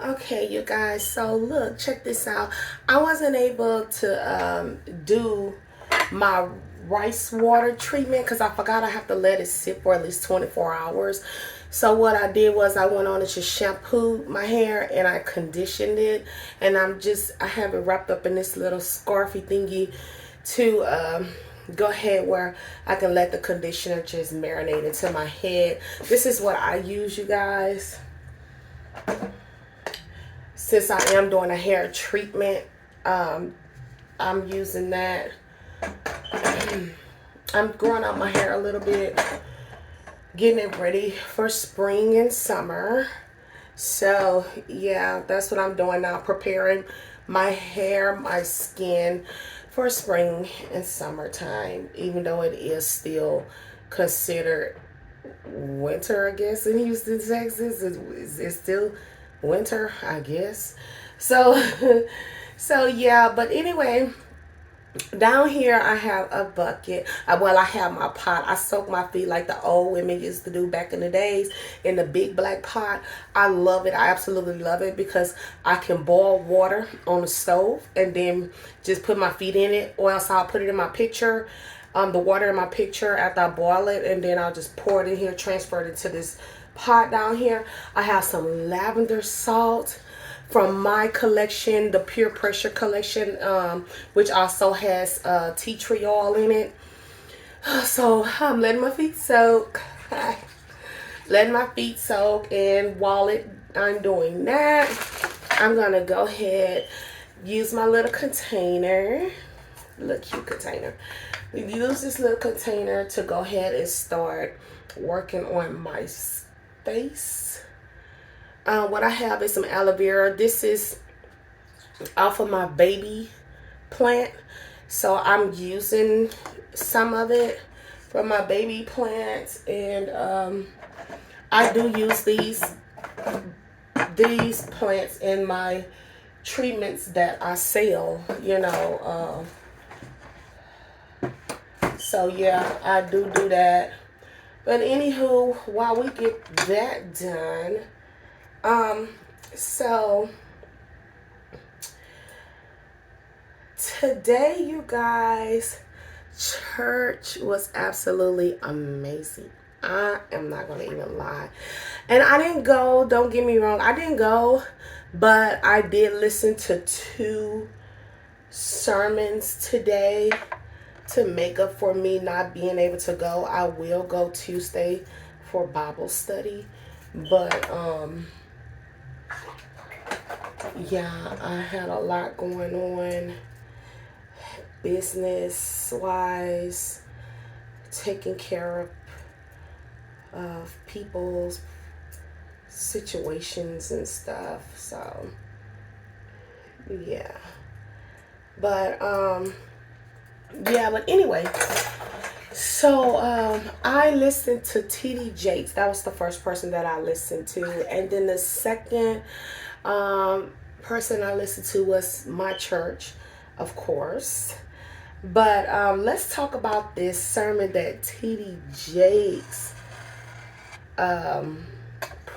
Okay, you guys, so look, check this out. I wasn't able to do my rice water treatment because I forgot I have to let it sit for at least 24 hours. So what I did was I went on and just shampooed my hair and I conditioned it, and I have it wrapped up in this little scarfy thingy to go ahead where I can let the conditioner just marinate into my head. This is what I use, you guys. Since I am doing a hair treatment, I'm using that. I'm growing out my hair a little bit, getting it ready for spring and summer. So yeah, that's what I'm doing now, preparing my hair, my skin for spring and summertime, even though it is still considered winter, I guess, in Houston, Texas. It's still winter, I guess. So, so yeah, but anyway, down here I have a bucket. Well, I have my pot. I soak my feet like the old women used to do back in the days in the big black pot. I love it. I absolutely love it because I can boil water on the stove and then just put my feet in it, or else I'll put it in my pitcher. The water in my pitcher after I boil it, and then I'll just pour it in here, transfer it into this pot down here. I have some lavender salt from my collection, the Pure Pressure collection, which also has tea tree oil in it. So I'm letting my feet soak. Letting my feet soak, and while I'm doing that, I'm gonna go ahead, use my little container. Little cute container. We use this little container to go ahead and start working on my face. What I have is some aloe vera. This is off of my baby plant. So I'm using some of it from my baby plants. And I do use these plants in my treatments that I sell, you know. So yeah, I do that. But anywho, while we get that done, so today, you guys, church was absolutely amazing. I am not going to even lie. And I didn't go, don't get me wrong, I didn't go, but I did listen to 2 sermons today to make up for me not being able to go. I will go Tuesday for Bible study. But yeah, I had a lot going on business wise, taking care of people's situations and stuff. So yeah. But yeah, but anyway, so I listened to TD Jakes. That was the first person that I listened to. And then the second person I listened to was my church, of course. But let's talk about this sermon that TD Jakes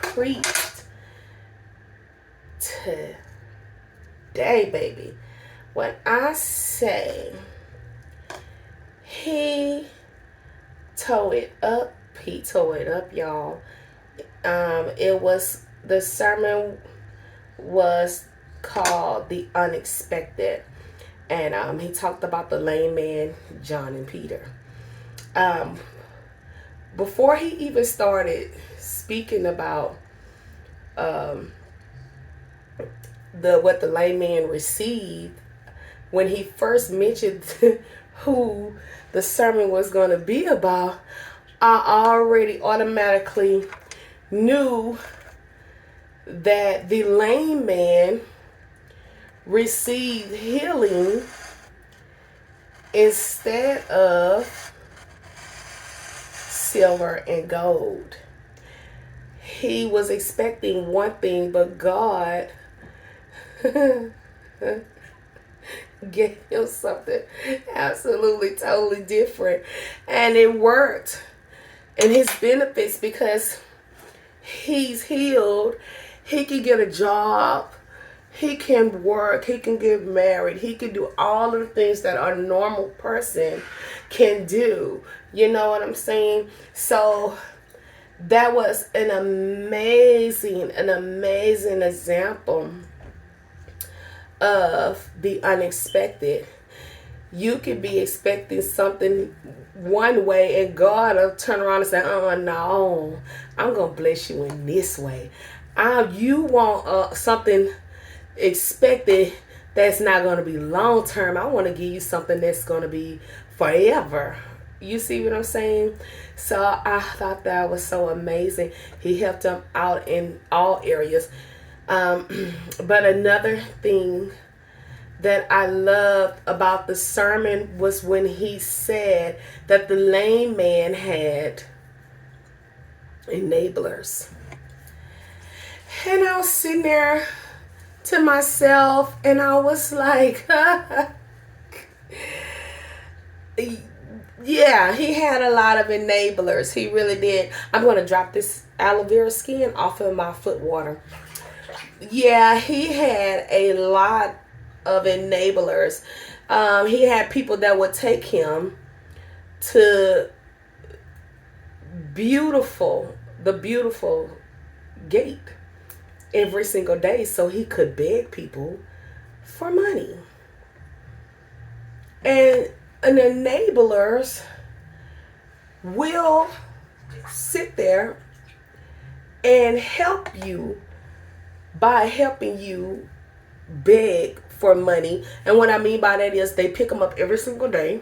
preached today, baby. When I say he tore it up, y'all. The sermon was called The Unexpected. And he talked about the lame man, John and Peter. Before he even started speaking about what the lame man received, when he first mentioned who the sermon was going to be about, I already automatically knew that the lame man received healing instead of silver and gold. He was expecting one thing, but God gave him something absolutely totally different, and it worked in his benefits because he's healed He can get a job. He can work. He can get married. He can do all of the things that a normal person can do. You know what I'm saying? So that was an amazing example of the unexpected. You could be expecting something one way, and God will turn around and say, no, I'm going to bless you in this way. You want something expected that's not going to be long term. I want to give you something that's going to be forever. You see what I'm saying? So I thought that was so amazing. He helped them out in all areas. But another thing that I loved about the sermon was when he said that the lame man had enablers. And I was sitting there to myself and I was like, yeah, he had a lot of enablers. He really did. I'm going to drop this aloe vera skin off of my foot water. Yeah, he had a lot of enablers. He had people that would take him to the beautiful gate every single day so he could beg people for money. And enablers will sit there and help you by helping you beg for money. And what I mean by that is they pick them up every single day,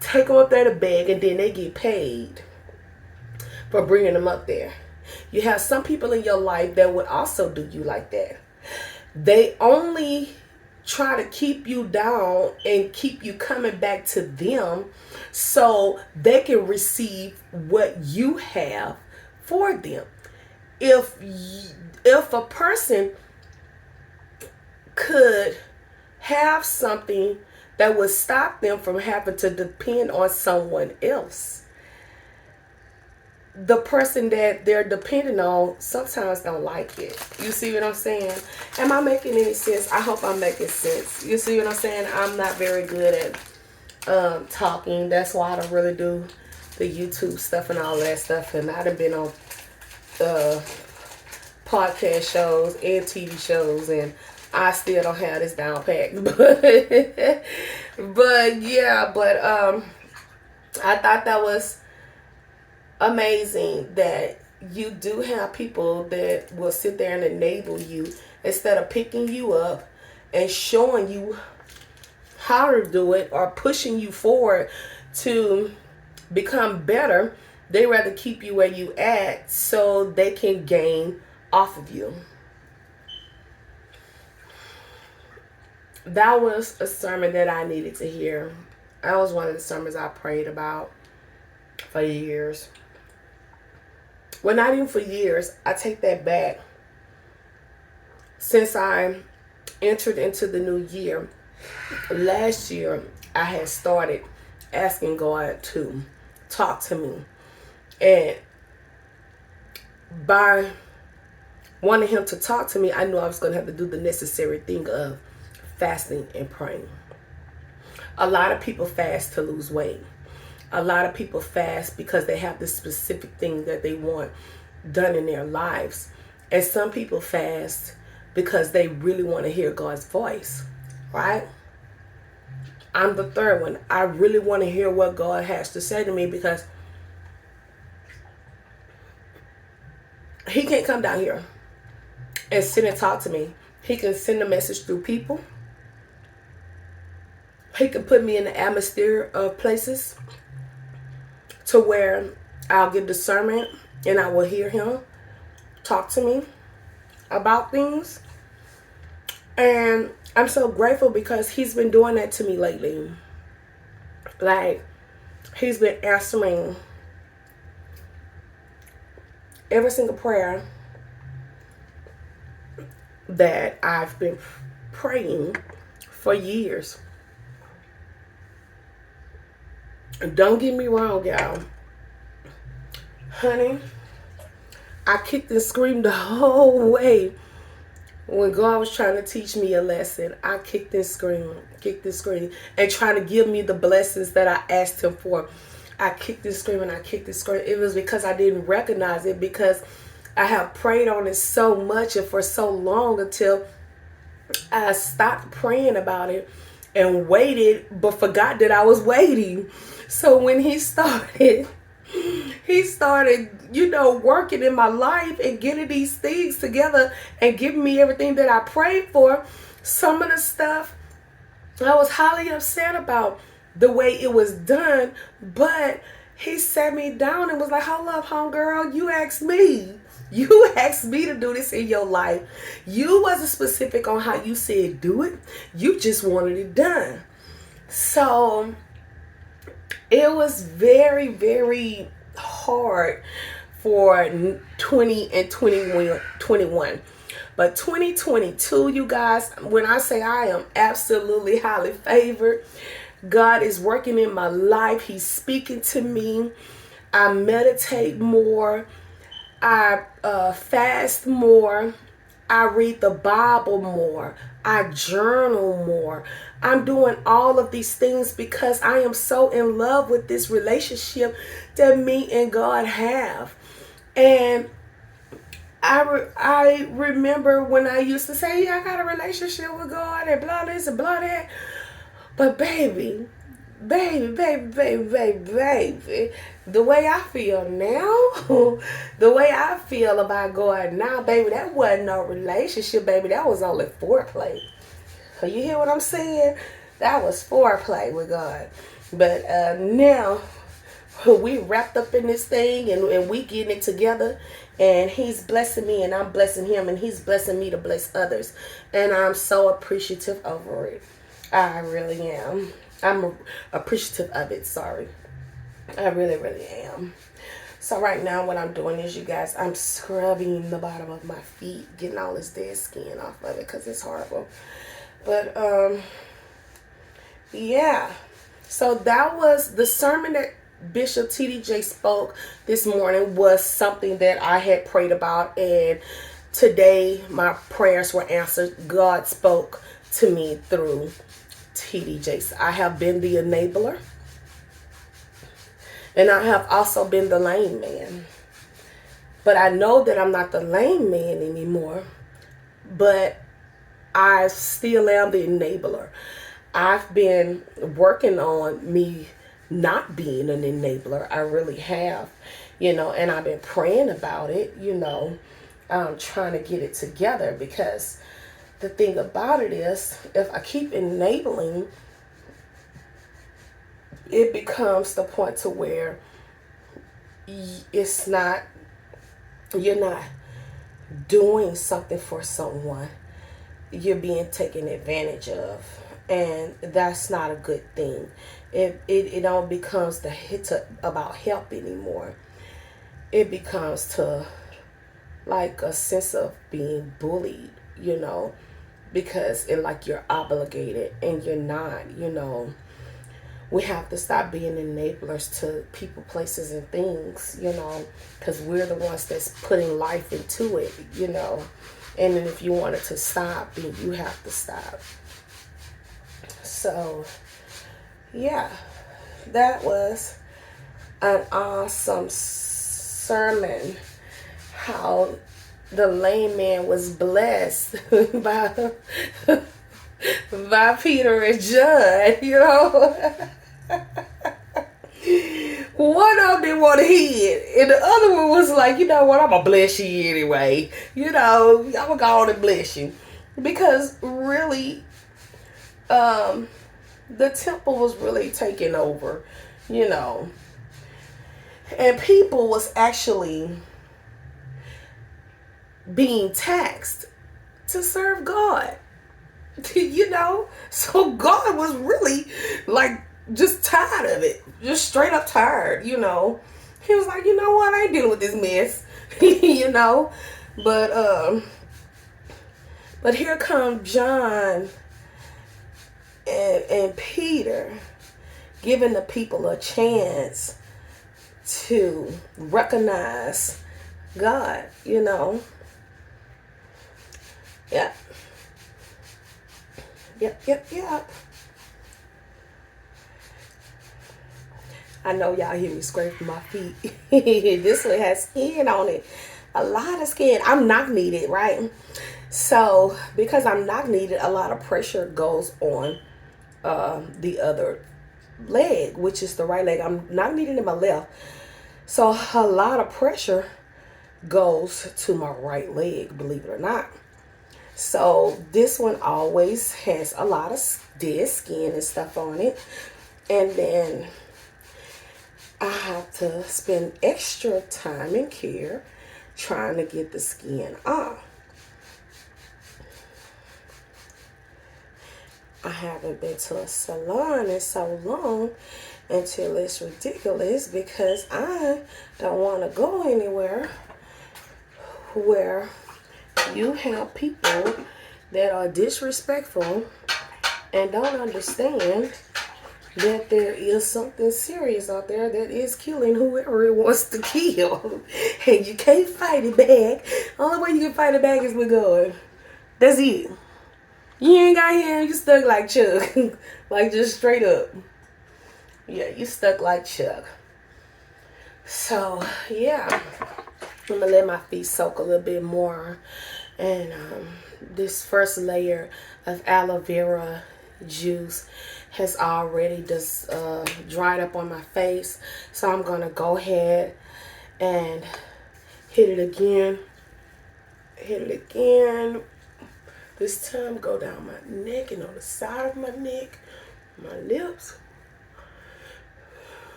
take them up there to beg, and then they get paid for bringing them up there. You have some people in your life that would also do you like that. They only try to keep you down and keep you coming back to them so they can receive what you have for them. If a person could have something that would stop them from having to depend on someone else, the person that they're depending on sometimes don't like it. You see what I'm saying? Am I making any sense? I hope I'm making sense. You see what I'm saying? I'm not very good at talking. That's why I don't really do the YouTube stuff and all that stuff. And I've been on podcast shows and TV shows, and I still don't have this down packed. But yeah, I thought that was amazing that you do have people that will sit there and enable you instead of picking you up and showing you how to do it or pushing you forward to become better. They rather keep you where you at so they can gain off of you. That was a sermon that I needed to hear. That was one of the sermons I prayed about for years. Well, not even for years. I take that back. Since I entered into the new year, last year, I had started asking God to talk to me. And by wanting him to talk to me, I knew I was going to have to do the necessary thing of fasting and praying. A lot of people fast to lose weight. A lot of people fast because they have this specific thing that they want done in their lives. And some people fast because they really want to hear God's voice, right? I'm the third one. I really want to hear what God has to say to me because he can't come down here and sit and talk to me. He can send a message through people. He can put me in the atmosphere of places to where I'll get discernment and I will hear him talk to me about things. And I'm so grateful because he's been doing that to me lately. Like, he's been answering every single prayer that I've been praying for years. Don't get me wrong, y'all. Honey, I kicked and screamed the whole way. When God was trying to teach me a lesson, I kicked and screamed, and trying to give me the blessings that I asked Him for. I kicked and screamed, and I kicked and screamed. It was because I didn't recognize it, because I have prayed on it so much and for so long until I stopped praying about it and waited, but forgot that I was waiting. So when He started, working in my life and getting these things together and giving me everything that I prayed for. Some of the stuff I was highly upset about the way it was done, but He sat me down and was like, hold up, homegirl, you asked me. You asked me to do this in your life. You wasn't specific on how you said do it. You just wanted it done. So it was very, very hard for 20 and 21. But 2022, you guys, when I say I am absolutely highly favored, God is working in my life. He's speaking to me. I meditate more. I fast more. I read the Bible more. I journal more. I'm doing all of these things because I am so in love with this relationship that me and God have. And I remember when I used to say, yeah, I got a relationship with God and blah this and blah that. But baby, the way I feel now, the way I feel about God now, baby, that wasn't no relationship, baby. That was only foreplay. You hear what I'm saying? That was foreplay with God. But now we wrapped up in this thing, and we getting it together, and He's blessing me and I'm blessing Him, and He's blessing me to bless others, and I'm so appreciative over it. I really am. I'm appreciative of it. Sorry. I really, really am. So right now what I'm doing is, you guys, I'm scrubbing the bottom of my feet, getting all this dead skin off of it because it's horrible. But yeah. So that was the sermon that Bishop T.D. Jakes spoke this morning, was something that I had prayed about, and today my prayers were answered. God spoke to me through T.D. Jakes. I have been the enabler, and I have also been the lame man. But I know that I'm not the lame man anymore, but I still am the enabler. I've been working on me not being an enabler. I really have, and I've been praying about it, trying to get it together, because the thing about it is, if I keep enabling, it becomes the point to where you're not doing something for someone. You're being taken advantage of. And that's not a good thing. It don't becomes about help anymore. It becomes to like a sense of being bullied, because you're obligated and you're not, We have to stop being enablers to people, places, and things, because we're the ones that's putting life into it, And then if you want it to stop, then you have to stop. So, yeah, that was an awesome sermon. How the lame man was blessed by Peter and John, One of them wanted hid, and the other one was like, you know what, I'm going to bless you anyway. I'm going to go on and bless you. Because really, the temple was really taken over, and people was actually being taxed to serve God, so God was really just tired of it, just straight up tired, He was like, you know what, I ain't dealing with this mess, but here come John and Peter, giving the people a chance to recognize God, you know. Yep. Yep, yep, yep. I know y'all hear me scraping my feet. This one has skin on it. A lot of skin. I'm knock kneaded, right? So because I'm knock kneaded, a lot of pressure goes on the other leg, which is the right leg. I'm knock kneaded in my left. So a lot of pressure goes to my right leg, believe it or not. So this one always has a lot of dead skin and stuff on it. And then I have to spend extra time and care trying to get the skin off. I haven't been to a salon in so long until it's ridiculous because I don't want to go anywhere where you have people that are disrespectful and don't understand that there is something serious out there that is killing whoever it wants to kill. And you can't fight it back. Only way you can fight it back is with God. That's it. You ain't got him, you stuck like Chuck. Like just straight up. Yeah, you stuck like Chuck. So, yeah. I'm gonna let my feet soak a little bit more. And this first layer of aloe vera juice has already just dried up on my face. So I'm gonna go ahead and hit it again. Hit it again. This time go down my neck and on the side of my neck, my lips.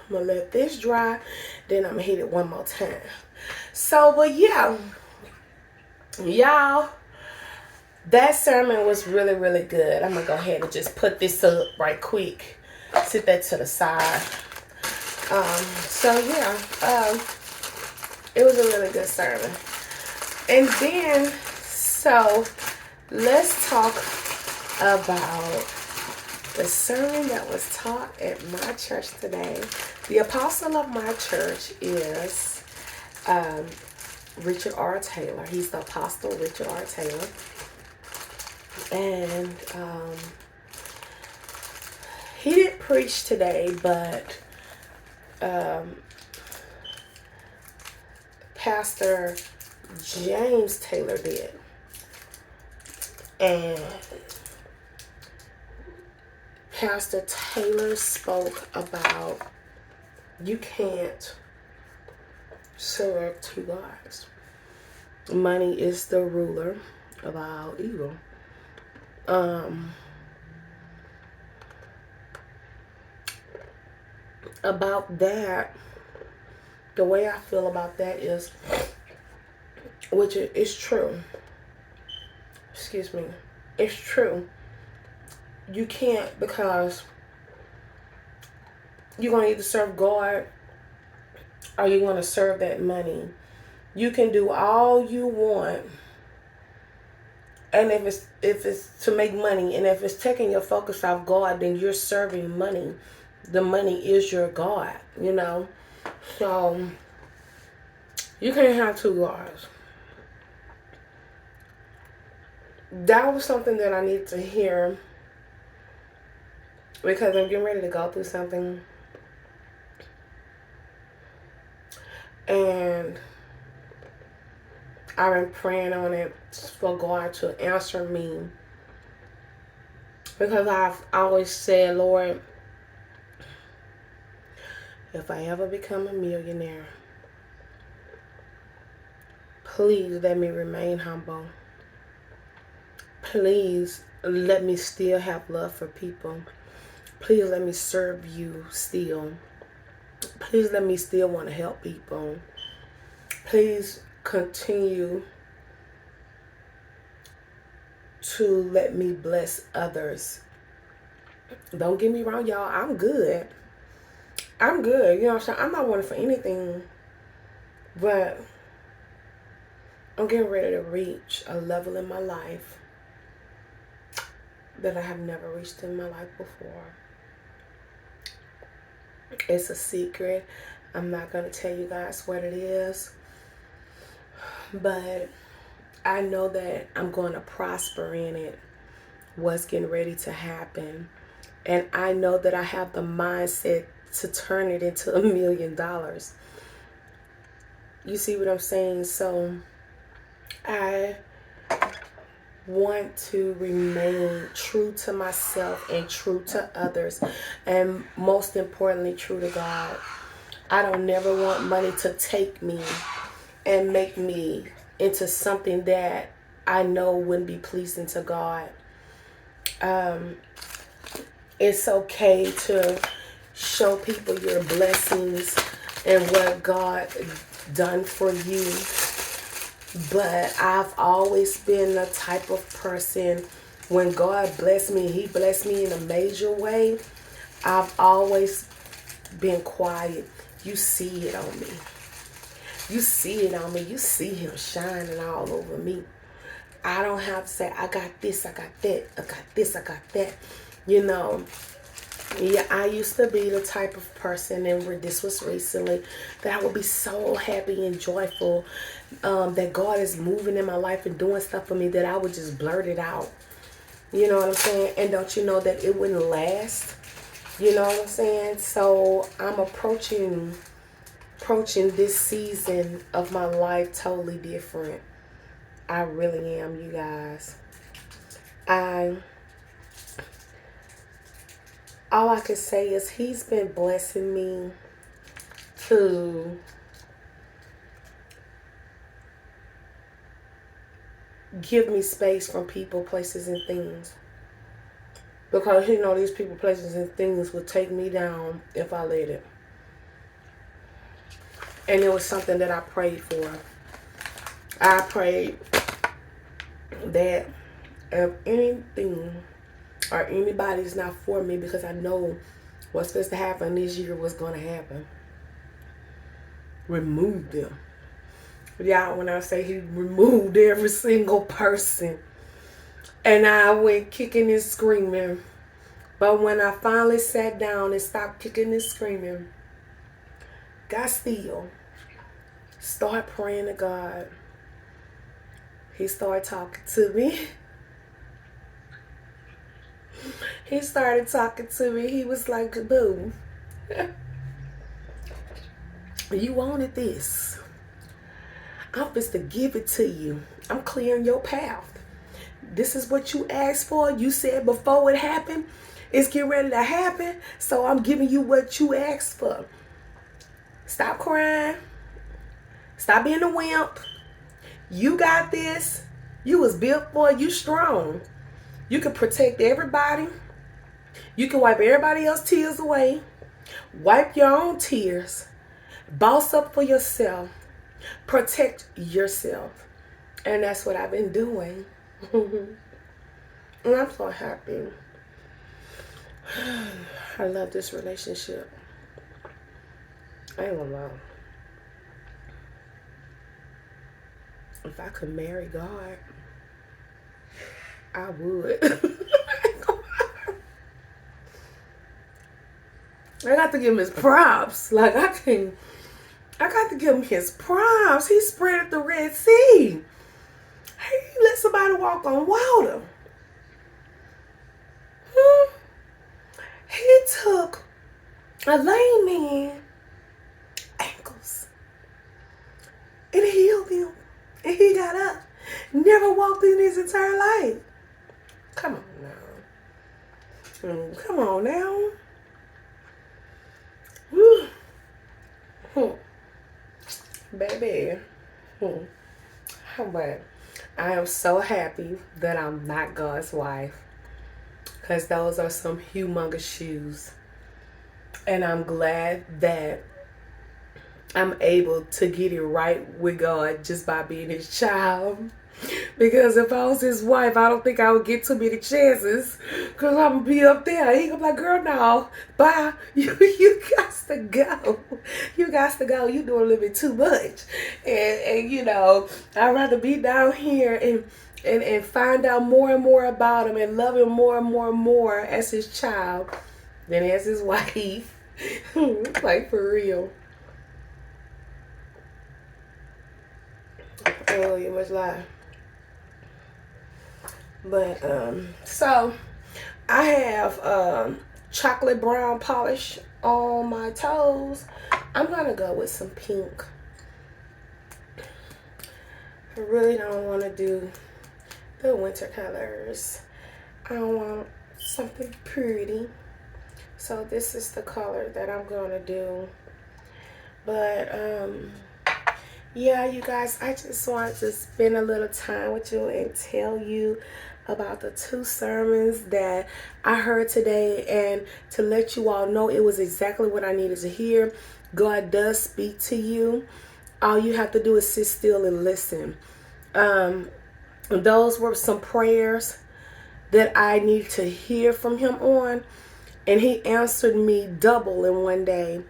I'm gonna let this dry, then I'm gonna hit it one more time. So, but yeah, y'all, that sermon was really, really good. I'm gonna go ahead and just put this up right quick. Sit that to the side. So yeah, it was a really good sermon. And then, so let's talk about the sermon that was taught at my church today. The apostle of my church is Richard R. Taylor. He's the apostle Richard R. Taylor. And he didn't preach today, but Pastor James Taylor did. And Pastor Taylor spoke about you can't serve two gods. Money is the ruler of all evil. About that, the way I feel about that is, which is true. Excuse me. It's true. You can't, because you're going to either serve God or you're going to serve that money. You can do all you want, and if it's to make money, and if it's taking your focus off God, then you're serving money. The money is your God, you know. So you can't have two gods. That was something that I need to hear, because I'm getting ready to go through something. And I've been praying on it for God to answer me. Because I've always said, Lord, if I ever become a millionaire, please let me remain humble. Please let me still have love for people. Please let me serve you still. Please let me still want to help people. Please continue to let me bless others. Don't get me wrong, y'all. I'm good. I'm good. You know what I'm saying? I'm not wanting for anything. But I'm getting ready to reach a level in my life that I have never reached in my life before. It's a secret. I'm not going to tell you guys what it is. but I know that I'm going to prosper in it, what's getting ready to happen. And I know that I have the mindset to turn it into $1 million. You see what I'm saying? So I want to remain true to myself and true to others, and most importantly, true to God. I don't never want money to take me and make me into something that I know wouldn't be pleasing to God. It's okay to show people your blessings and what God done for you. But I've always been the type of person, when God blessed me, he blessed me in a major way. I've always been quiet. You see it on me. You see it on me. You see him shining all over me. I don't have to say, I got this, I got that, I got this, I got that. You know, yeah, I used to be the type of person, and this was recently, that I would be so happy and joyful that God is moving in my life and doing stuff for me, that I would just blurt it out. You know what I'm saying? And don't you know that it wouldn't last? You know what I'm saying? So I'm approaching this season of my life totally different. I really am, you guys. All I can say is he's been blessing me to give me space from people, places, and things. Because, you know, these people, places, and things would take me down if I let it. And it was something that I prayed for. I prayed that if anything or anybody's not for me, because I know what's supposed to happen this year was going to happen, remove them. Y'all, when I say he removed every single person, and I went kicking and screaming. But when I finally sat down and stopped kicking and screaming, got still, start praying to God, he started talking to me. He started talking to me. He was like, "Boo, you wanted this. I'm just to give it to you. I'm clearing your path. This is what you asked for. You said before it happened, it's getting ready to happen. So I'm giving you what you asked for. Stop crying. Stop being a wimp. You got this. You was built for it. You strong. You can protect everybody. You can wipe everybody else's tears away. Wipe your own tears. Boss up for yourself. Protect yourself." And that's what I've been doing. And I'm so happy. I love this relationship. I ain't gonna lie. If I could marry God, I would. I got to give him his props. Like, I got to give him his props. He spread the Red Sea. He let somebody walk on water. He took a lame man ankles and healed him. And he got up. Never walked in his entire life. Come on now. Come on now. Baby. But I am so happy that I'm not God's wife, because those are some humongous shoes. And I'm glad that I'm able to get it right with God just by being his child. Because if I was his wife, I don't think I would get too many chances, because I'm going to be up there. He going to be like, "Girl, no, bye. You got to go. You got to go. You doing a little bit too much." And you know, I'd rather be down here and find out more and more about him and love him more and more and more as his child than as his wife. Like, for real. Oh, you must lie. But so I have chocolate brown polish on my toes. I'm gonna go with some pink. I really don't want to do the winter colors. I want something pretty. So this is the color that I'm gonna do. But yeah, you guys, I just want to spend a little time with you and tell you about the 2 sermons that I heard today, and to let you all know it was exactly what I needed to hear. God does speak to you. All you have to do is sit still and listen. Those were some prayers that I need to hear from him on, and he answered me double in one day.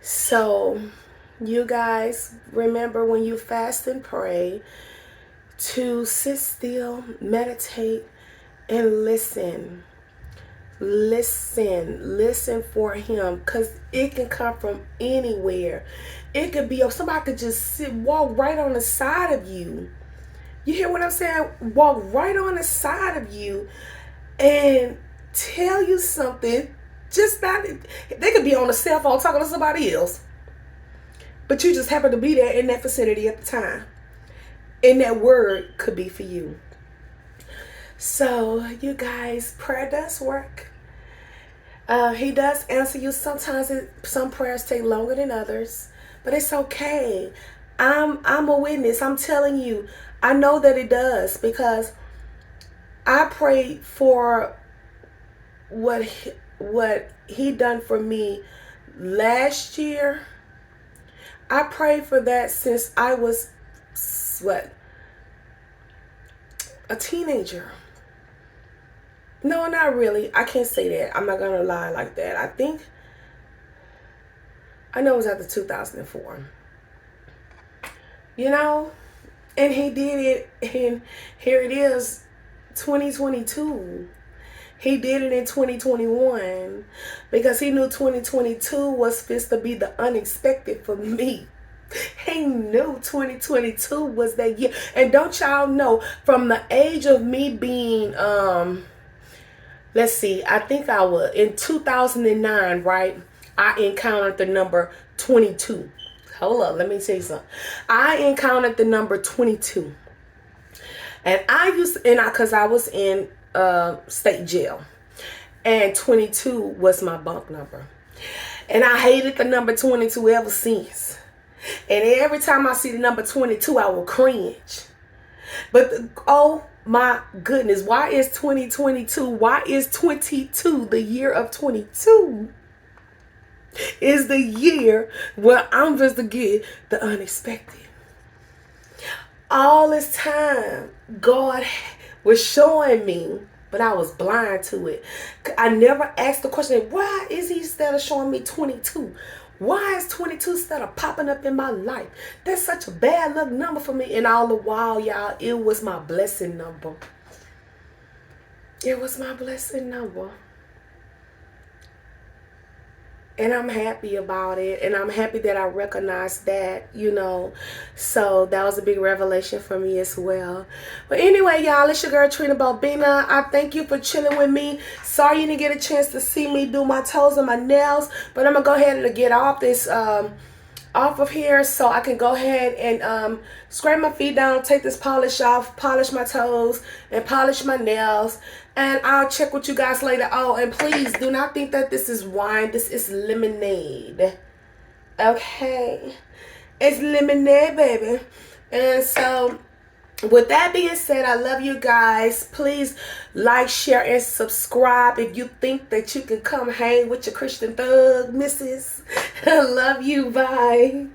So you guys, remember when you fast and pray to sit still, meditate, and listen. Listen for him, because it can come from anywhere. It could be, somebody could just walk right on the side of you. You hear what I'm saying? Walk right on the side of you and tell you something. Just not, they could be on a cell phone talking to somebody else, but you just happen to be there in that vicinity at the time, and that word could be for you. So you guys, prayer does work. He does answer you. Sometimes some prayers take longer than others, but it's okay. I'm a witness. I'm telling you, I know that it does, because I prayed for what he done for me last year. I prayed for that since I was a teenager. No, not really. I can't say that. I'm not gonna lie like that. I know it was after 2004. You know, and he did it, and here it is, 2022. He did it in 2021 because he knew 2022 was supposed to be the unexpected for me. He knew 2022 was that year. And don't y'all know, from the age of me being, let's see, I think I was in 2009, right? I encountered the number 22. Hold up, let me tell you something. I encountered the number 22. And because I was in state jail, and 22 was my bunk number, and I hated the number 22 ever since. And every time I see the number 22, I will cringe. But oh my goodness, why is 2022? Why is 22 the year of 22? Is the year where I'm just to get the unexpected. All this time, God was showing me, but I was blind to it. I never asked the question, why is he instead of showing me 22? Why is 22 instead of popping up in my life? That's such a bad luck number for me. And all the while, y'all, it was my blessing number. It was my blessing number. And I'm happy about it. And I'm happy that I recognized that, So that was a big revelation for me as well. But anyway, y'all, it's your girl Trina Balbina. I thank you for chilling with me. Sorry you didn't get a chance to see me do my toes and my nails. But I'm going to go ahead and get off this off of here so I can go ahead and scrape my feet down, take this polish off, polish my toes, and polish my nails. And I'll check with you guys later. Oh, and please do not think that this is wine. This is lemonade. Okay? It's lemonade, baby. And so, with that being said, I love you guys. Please like, share, and subscribe if you think that you can come hang with your Christian thug, missus. I love you. Bye.